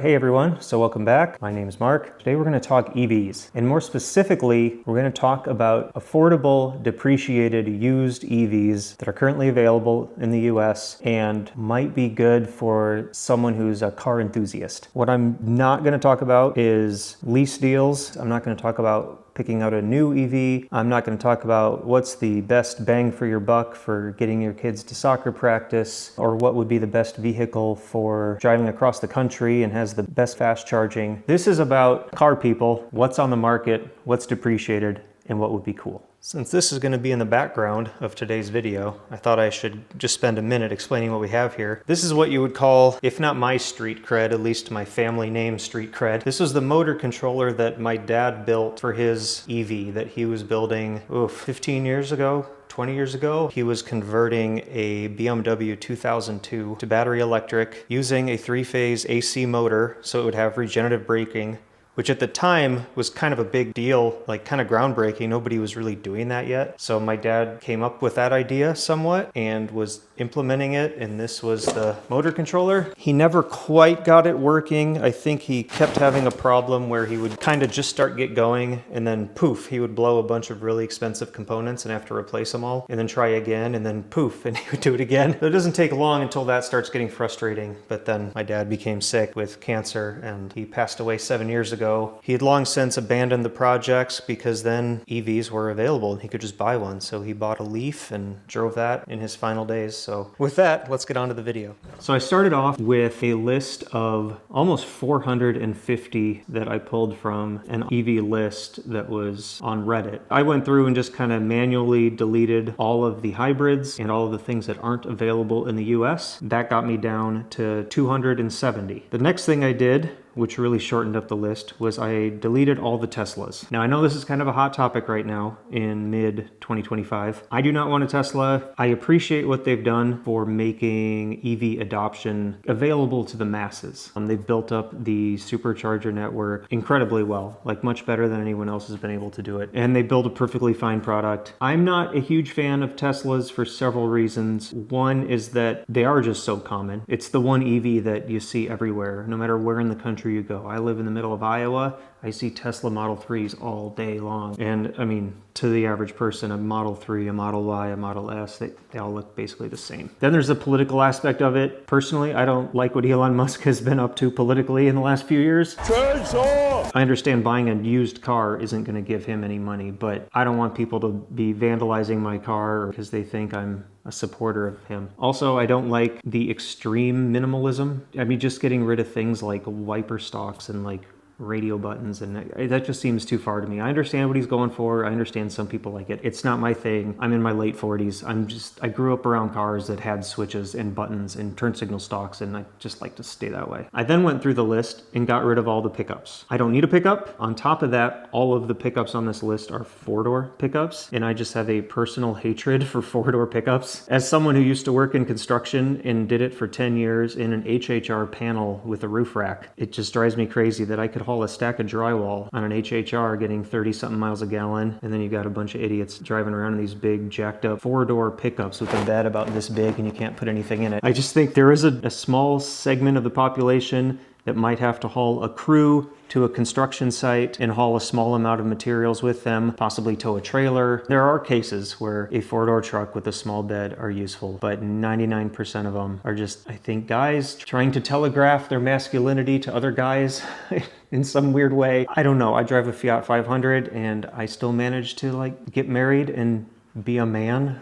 Hey everyone, so welcome back. My name is Mark. Today we're going to talk EVs, and more specifically, we're going to talk about affordable, depreciated, used EVs that are currently available in the US and might be good for someone who's a car enthusiast. What I'm not going to talk about is lease deals. I'm not going to talk about picking out a new EV. I'm not going to talk about what's the best bang for your buck for getting your kids to soccer practice, or what would be the best vehicle for driving across the country and has the best fast charging. This is about car people, what's on the market, what's depreciated, and what would be cool. Since this is going to be in the background of today's video, I thought I should just spend a minute explaining what we have here. This is what you would call, if not my street cred, at least my family name street cred. This was the motor controller that my dad built for his EV that he was building 15 years ago. 20 years ago, he was converting a BMW 2002 to battery electric using a three-phase AC motor so it would have regenerative braking, which at the time was kind of a big deal, like kind of groundbreaking. Nobody was really doing that yet. So my dad came up with that idea somewhat and was implementing it, and this was the motor controller. He never quite got it working. I think he kept having a problem where he would kind of just get going and then poof, he would blow a bunch of really expensive components and have to replace them all, and then try again, and then poof, and he would do it again. So it doesn't take long until that starts getting frustrating. But then my dad became sick with cancer and he passed away 7 years ago. He had long since abandoned the projects because then EVs were available and he could just buy one. So he bought a Leaf and drove that in his final days. So with that, let's get on to the video. So I started off with a list of almost 450 that I pulled from an EV list that was on Reddit. I went through and just kind of manually deleted all of the hybrids and all of the things that aren't available in the US. That got me down to 270. The next thing I did, which really shortened up the list, was I deleted all the Teslas. Now I know this is kind of a hot topic right now in mid-2025. I do not want a Tesla. I appreciate what they've done for making EV adoption available to the masses. They've built up the supercharger network incredibly well, like much better than anyone else has been able to do it. And they build a perfectly fine product. I'm not a huge fan of Teslas for several reasons. One is that they are just so common. It's the one EV that you see everywhere, no matter where in the country you go. I live in the middle of Iowa. I see Tesla Model 3s all day long. And I mean, to the average person, a Model 3, a Model Y, a Model S, they all look basically the same. Then there's the political aspect of it. Personally, I don't like what Elon Musk has been up to politically in the last few years. I understand buying a used car isn't going to give him any money, but I don't want people to be vandalizing my car because they think I'm a supporter of him. Also, I don't like the extreme minimalism. I mean, just getting rid of things like wiper stalks and like radio buttons, and that just seems too far to me. I understand what he's going for. I understand some people like it. It's not my thing. I'm in my late 40s. I grew up around cars that had switches and buttons and turn signal stalks, and I just like to stay that way. I then went through the list and got rid of all the pickups. I don't need a pickup. On top of that, all of the pickups on this list are four-door pickups, and I just have a personal hatred for four-door pickups. As someone who used to work in construction and did it for 10 years in an HHR panel with a roof rack, it just drives me crazy that I could haul a stack of drywall on an HHR getting 30-something miles a gallon, and then you got a bunch of idiots driving around in these big jacked up four-door pickups with a bed about this big and you can't put anything in it. I just think there is a small segment of the population that might have to haul a crew to a construction site and haul a small amount of materials with them, possibly tow a trailer. There are cases where a four-door truck with a small bed are useful, but 99% of them are just, I think, guys trying to telegraph their masculinity to other guys in some weird way. I don't know. I drive a Fiat 500 and I still manage to like get married and be a man.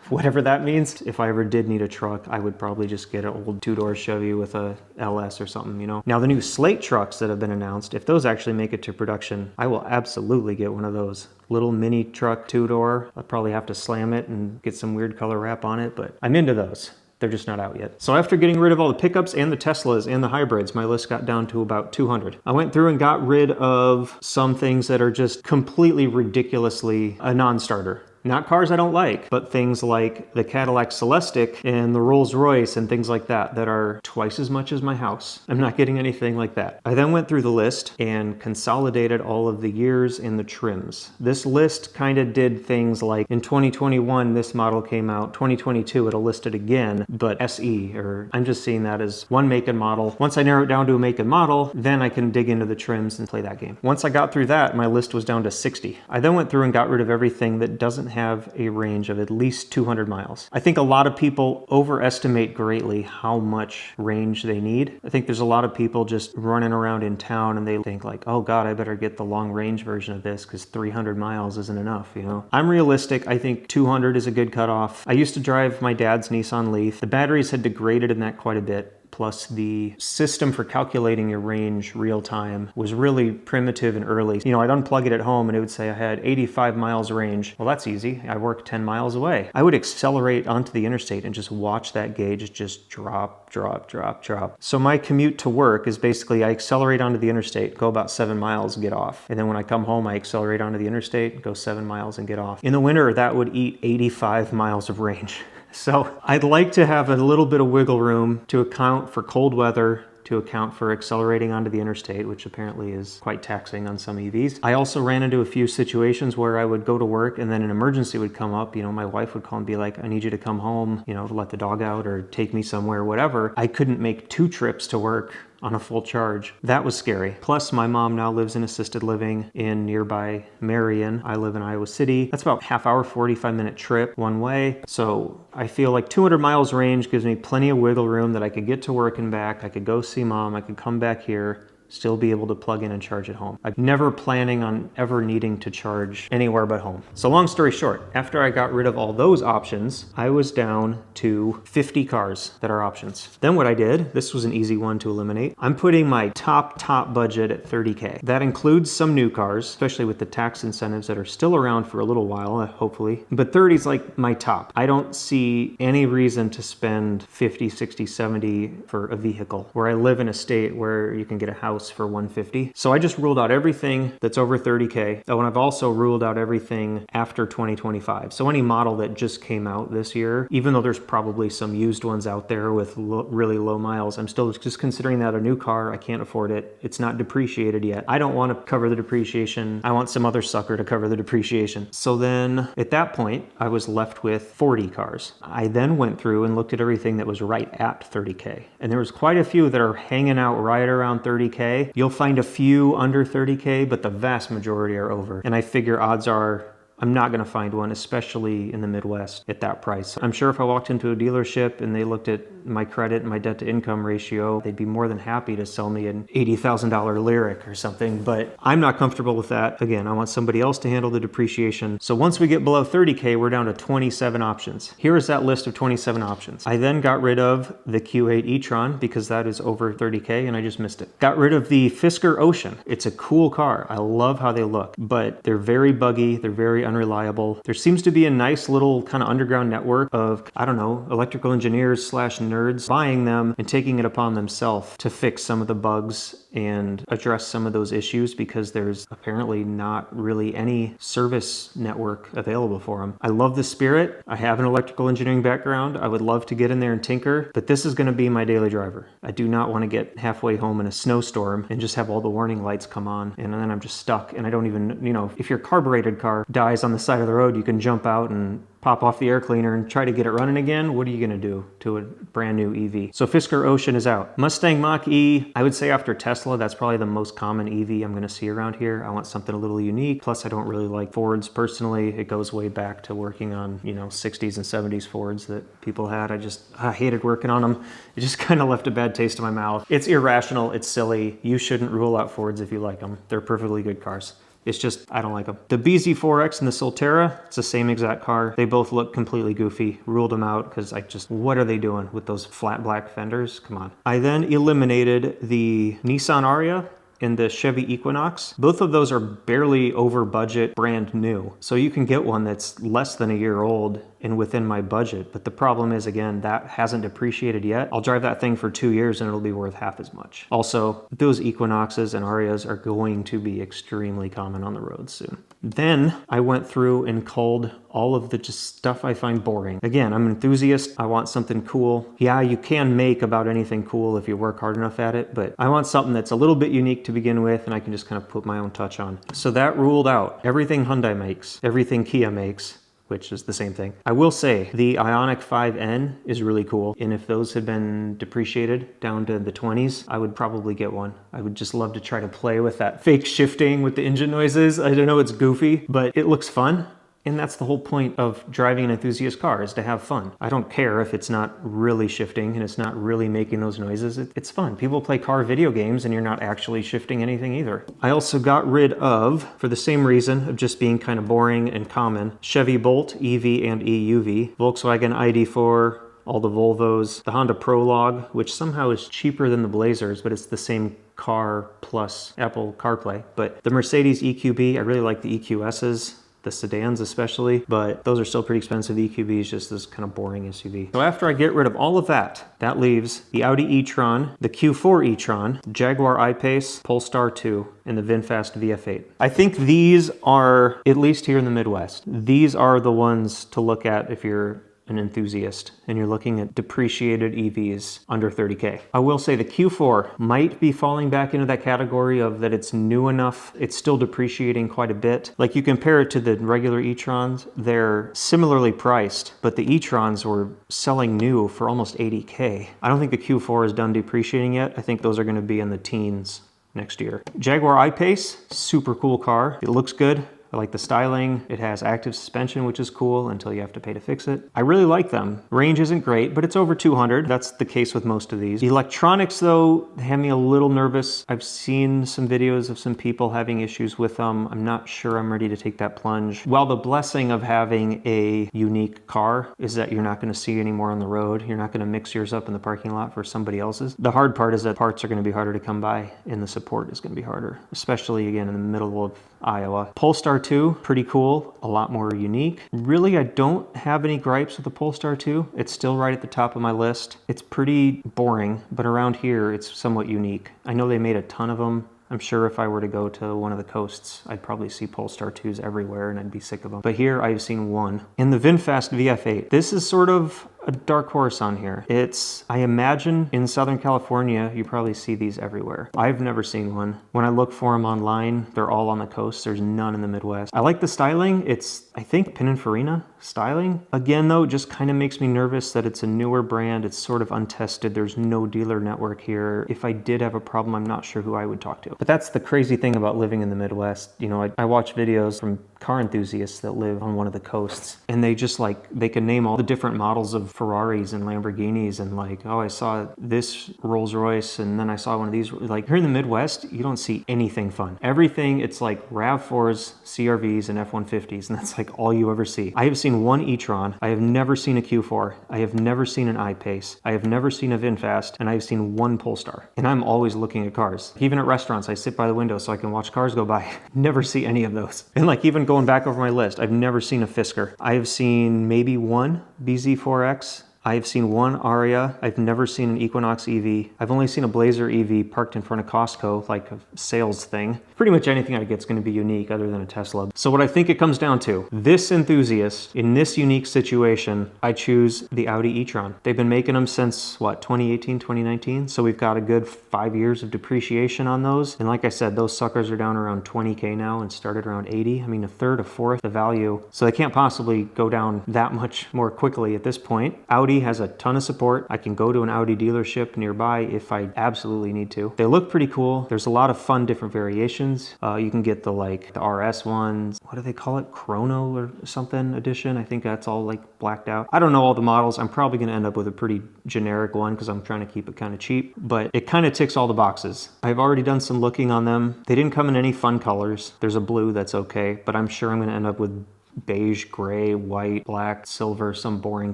Whatever that means. If I ever did need a truck, I would probably just get an old two-door Chevy with a LS or something, you know? Now the new Slate trucks that have been announced, if those actually make it to production, I will absolutely get one of those. Little mini truck two-door. I'll probably have to slam it and get some weird color wrap on it, but I'm into those. They're just not out yet. So after getting rid of all the pickups and the Teslas and the hybrids, my list got down to about 200. I went through and got rid of some things that are just completely ridiculously a non-starter. Not cars I don't like, but things like the Cadillac Celestiq and the Rolls-Royce and things like that that are twice as much as my house. I'm not getting anything like that. I then went through the list and consolidated all of the years and the trims. This list kind of did things like in 2021, this model came out. 2022, it'll list it again, but SE, or I'm just seeing that as one make and model. Once I narrow it down to a make and model, then I can dig into the trims and play that game. Once I got through that, my list was down to 60. I then went through and got rid of everything that doesn't have a range of at least 200 miles. I think a lot of people overestimate greatly how much range they need. I think there's a lot of people just running around in town and they think like, oh God, I better get the long range version of this because 300 miles isn't enough, you know? I'm realistic. I think 200 is a good cutoff. I used to drive my dad's Nissan Leaf. The batteries had degraded in that quite a bit. Plus the system for calculating your range real time was really primitive and early. You know, I'd unplug it at home and it would say I had 85 miles range. Well, that's easy. I work 10 miles away. I would accelerate onto the interstate and just watch that gauge just drop, drop, drop, drop. So my commute to work is basically I accelerate onto the interstate, go about 7 miles, get off. And then when I come home, I accelerate onto the interstate, go 7 miles and get off. In the winter, that would eat 85 miles of range. So I'd like to have a little bit of wiggle room to account for cold weather, to account for accelerating onto the interstate, which apparently is quite taxing on some EVs. I also ran into a few situations where I would go to work and then an emergency would come up. You know, my wife would call and be like, I need you to come home, you know, to let the dog out or take me somewhere, whatever. I couldn't make 2 trips to work on a full charge. That was scary. Plus, my mom now lives in assisted living in nearby Marion. I live in Iowa City. That's about half hour, 45-minute trip one way. So I feel like 200 miles range gives me plenty of wiggle room that I could get to work and back. I could go see mom. I could come back here, still be able to plug in and charge at home. I'm never planning on ever needing to charge anywhere but home. So long story short, after I got rid of all those options, I was down to 50 cars that are options. Then what I did, this was an easy one to eliminate. I'm putting my top budget at 30K. That includes some new cars, especially with the tax incentives that are still around for a little while, hopefully. But 30 is like my top. I don't see any reason to spend 50, 60, 70 for a vehicle where I live in a state where you can get a house for 150. So I just ruled out everything that's over 30K. Oh, and I've also ruled out everything after 2025. So any model that just came out this year, even though there's probably some used ones out there with really low miles, I'm still just considering that a new car. I can't afford it. It's not depreciated yet. I don't want to cover the depreciation. I want some other sucker to cover the depreciation. So then at that point, I was left with 40 cars. I then went through and looked at everything that was right at 30K. And there was quite a few that are hanging out right around 30K. You'll find a few under 30K, but the vast majority are over. And I figure odds are I'm not going to find one, especially in the Midwest at that price. I'm sure if I walked into a dealership and they looked at my credit and my debt to income ratio, they'd be more than happy to sell me an $80,000 Lyriq or something, but I'm not comfortable with that. Again, I want somebody else to handle the depreciation. So once we get below 30K, we're down to 27 options. Here is that list of 27 options. I then got rid of the Q8 e-tron because that is over 30K and I just missed it. Got rid of the Fisker Ocean. It's a cool car. I love how they look, but they're very buggy. They're very unreliable. There seems to be a nice little kind of underground network of, I don't know, electrical engineers / nerds buying them and taking it upon themselves to fix some of the bugs and address some of those issues because there's apparently not really any service network available for them. I love the Spirit. I have an electrical engineering background. I would love to get in there and tinker, but this is going to be my daily driver. I do not want to get halfway home in a snowstorm and just have all the warning lights come on and then I'm just stuck and I don't even, you know, if your carbureted car dies on the side of the road, you can jump out and pop off the air cleaner and try to get it running again. What are you going to do to a brand new EV? So Fisker Ocean is out. Mustang Mach-E, I would say after Tesla, that's probably the most common EV I'm going to see around here. I want something a little unique. Plus, I don't really like Fords personally. It goes way back to working on, you know, 60s and 70s Fords that people had. I hated working on them. It just kind of left a bad taste in my mouth. It's irrational. It's silly. You shouldn't rule out Fords if you like them. They're perfectly good cars. It's just, I don't like them. The BZ4X and the Solterra, it's the same exact car. They both look completely goofy. Ruled them out because what are they doing with those flat black fenders? Come on. I then eliminated the Nissan Ariya and the Chevy Equinox. Both of those are barely over budget, brand new. So you can get one that's less than a year old and within my budget. But the problem is, again, that hasn't depreciated yet. I'll drive that thing for 2 years and it'll be worth half as much. Also, those Equinoxes and Arias are going to be extremely common on the road soon. Then I went through and culled all of the just stuff I find boring. Again, I'm an enthusiast. I want something cool. Yeah, you can make about anything cool if you work hard enough at it, but I want something that's a little bit unique to begin with and I can just kind of put my own touch on. So that ruled out everything Hyundai makes, everything Kia makes, which is the same thing. I will say the Ioniq 5N is really cool. And if those had been depreciated down to the 20s, I would probably get one. I would just love to try to play with that fake shifting with the engine noises. I don't know, it's goofy, but it looks fun. And that's the whole point of driving an enthusiast car, is to have fun. I don't care if it's not really shifting and it's not really making those noises. It's fun. People play car video games and you're not actually shifting anything either. I also got rid of, for the same reason of just being kind of boring and common, Chevy Bolt EV and EUV, Volkswagen ID4, all the Volvos, the Honda Prologue, which somehow is cheaper than the Blazers, but it's the same car plus Apple CarPlay. But the Mercedes EQB, I really like the EQSs. The sedans especially, but those are still pretty expensive. The EQB is just this kind of boring SUV. So after I get rid of all of that, that leaves the Audi e-tron, the Q4 e-tron, Jaguar I-Pace, Polestar 2, and the VinFast VF8. I think these are, at least here in the Midwest, these are the ones to look at if you're an enthusiast and you're looking at depreciated EVs under 30K. I will say the Q4 might be falling back into that category of that it's new enough, it's still depreciating quite a bit. Like you compare it to the regular e-trons, they're similarly priced, but the e-trons were selling new for almost 80K. I don't think the Q4 is done depreciating yet. I think those are gonna be in the teens next year. Jaguar I-Pace, super cool car. It looks good. I like the styling. It has active suspension, which is cool until you have to pay to fix it. I really like them. Range isn't great, but it's over 200. That's the case with most of these. Electronics, though, have me a little nervous. I've seen some videos of some people having issues with them. I'm not sure I'm ready to take that plunge. While the blessing of having a unique car is that you're not going to see anymore on the road, you're not going to mix yours up in the parking lot for somebody else's. The hard part is that parts are going to be harder to come by and the support is going to be harder, especially again in the middle of Iowa. Polestar 2, pretty cool, a lot more unique. Really, I don't have any gripes with the Polestar 2. It's still right at the top of my list. It's pretty boring, but around here, it's somewhat unique. I know they made a ton of them. I'm sure if I were to go to one of the coasts, I'd probably see Polestar 2s everywhere and I'd be sick of them. But here I've seen one. In the VinFast VF8, this is sort of a dark horse on here. It's, I imagine in Southern California, you probably see these everywhere. I've never seen one. When I look for them online, they're all on the coast. There's none in the Midwest. I like the styling. It's, I think, Pininfarina styling. Again, though, it just kind of makes me nervous that it's a newer brand. It's sort of untested. There's no dealer network here. If I did have a problem, I'm not sure who I would talk to. But that's the crazy thing about living in the Midwest. You know, I watch videos from car enthusiasts that live on one of the coasts, and they just like, they can name all the different models of Ferraris and Lamborghinis and like, oh, I saw this Rolls Royce and then I saw one of these. Like here in the Midwest, you don't see anything fun. Everything, it's like RAV4s, CRVs, and F-150s, and that's like all you ever see. I have seen one e-tron. I have never seen a Q4. I have never seen an I-Pace. I have never seen a VinFast, and I have seen one Polestar. And I'm always looking at cars. Even at restaurants, I sit by the window so I can watch cars go by. Never see any of those. And like even going back over my list, I've never seen a Fisker. I have seen maybe one BZ4X. I've seen one Aria. I've never seen an Equinox EV. I've only seen a Blazer EV parked in front of Costco, like a sales thing. Pretty much anything I get is going to be unique other than a Tesla. So what I think it comes down to, this enthusiast, in this unique situation, I choose the Audi e-tron. They've been making them since, what, 2018, 2019? So we've got a good 5 years of depreciation on those. And like I said, those suckers are down around 20K now and started around 80. I mean, a third, a fourth the value. So they can't possibly go down that much more quickly at this point. Audi has a ton of support. I can go to an Audi dealership nearby if I absolutely need to. They look pretty cool. There's a lot of fun different variations. You can get the RS ones. What do they call it? Chrono or something edition. I think that's all like blacked out. I don't know all the models. I'm probably going to end up with a pretty generic one because I'm trying to keep it kind of cheap, but it kind of ticks all the boxes. I've already done some looking on them. They didn't come in any fun colors. There's a blue that's okay, but I'm sure I'm going to end up with beige, gray, white, black, silver, some boring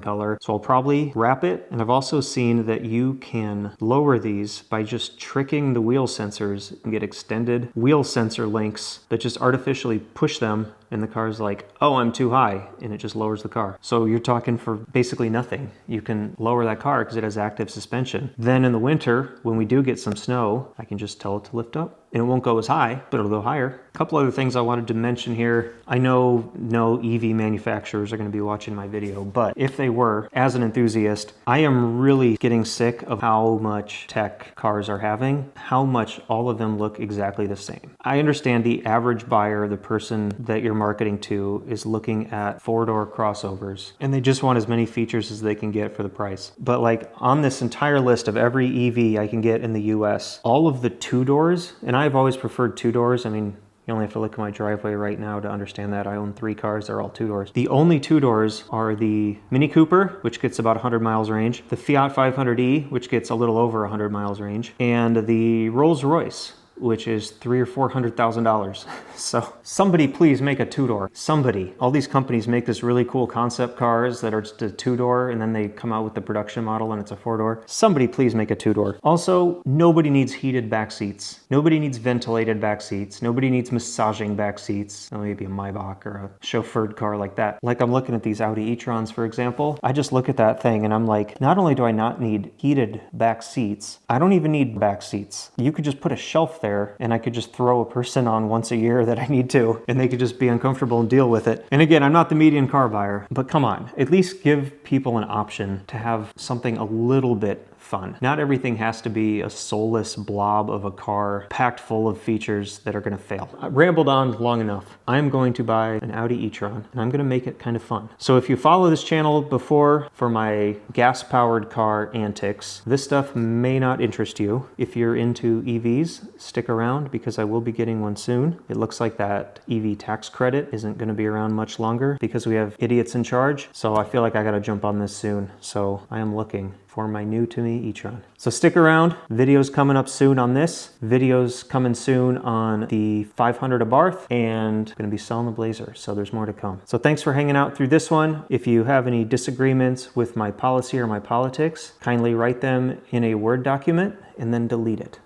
color. So I'll probably wrap it. And I've also seen that you can lower these by just tricking the wheel sensors and get extended wheel sensor links that just artificially push them and the car's like, oh, I'm too high, and it just lowers the car. So you're talking for basically nothing. You can lower that car because it has active suspension. Then in the winter, when we do get some snow, I can just tell it to lift up. And it won't go as high, but it'll go higher. A couple other things I wanted to mention here. I know no EV manufacturers are going to be watching my video, but if they were, as an enthusiast, I am really getting sick of how much tech cars are having, how much all of them look exactly the same. I understand the average buyer, the person that you're marketing to, is looking at four-door crossovers, and they just want as many features as they can get for the price. But like on this entire list of every EV I can get in the US, all of the two-doors, and I've always preferred two-doors. I mean, you only have to look at my driveway right now to understand that. I own 3 cars, they're all two-doors. The only two-doors are the Mini Cooper, which gets about 100 miles range, the Fiat 500e, which gets a little over 100 miles range, and the Rolls-Royce, which is $300,000 or $400,000. So somebody please make a two-door. Somebody. All these companies make this really cool concept cars that are just a two-door, and then they come out with the production model and it's a four-door. Somebody please make a two-door. Also, nobody needs heated back seats. Nobody needs ventilated back seats. Nobody needs massaging back seats. Oh, maybe a Maybach or a chauffeured car like that. Like I'm looking at these Audi e-trons, for example. I just look at that thing and I'm like, not only do I not need heated back seats, I don't even need back seats. You could just put a shelf there and I could just throw a person on once a year that I need to, and they could just be uncomfortable and deal with it. And again, I'm not the median car buyer, but come on, at least give people an option to have something a little bit fun. Not everything has to be a soulless blob of a car packed full of features that are going to fail. I rambled on long enough. I'm going to buy an Audi e-tron and I'm going to make it kind of fun. So if you follow this channel before for my gas-powered car antics, this stuff may not interest you. If you're into EVs, stick around because I will be getting one soon. It looks like that EV tax credit isn't going to be around much longer because we have idiots in charge. So I feel like I got to jump on this soon. So I am looking for my new to me e-tron. So stick around, videos coming up soon on this, videos coming soon on the 500 Abarth, and gonna be selling the Blazer, so there's more to come. So thanks for hanging out through this one. If you have any disagreements with my policy or my politics, kindly write them in a Word document and then delete it.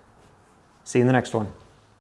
See you in the next one.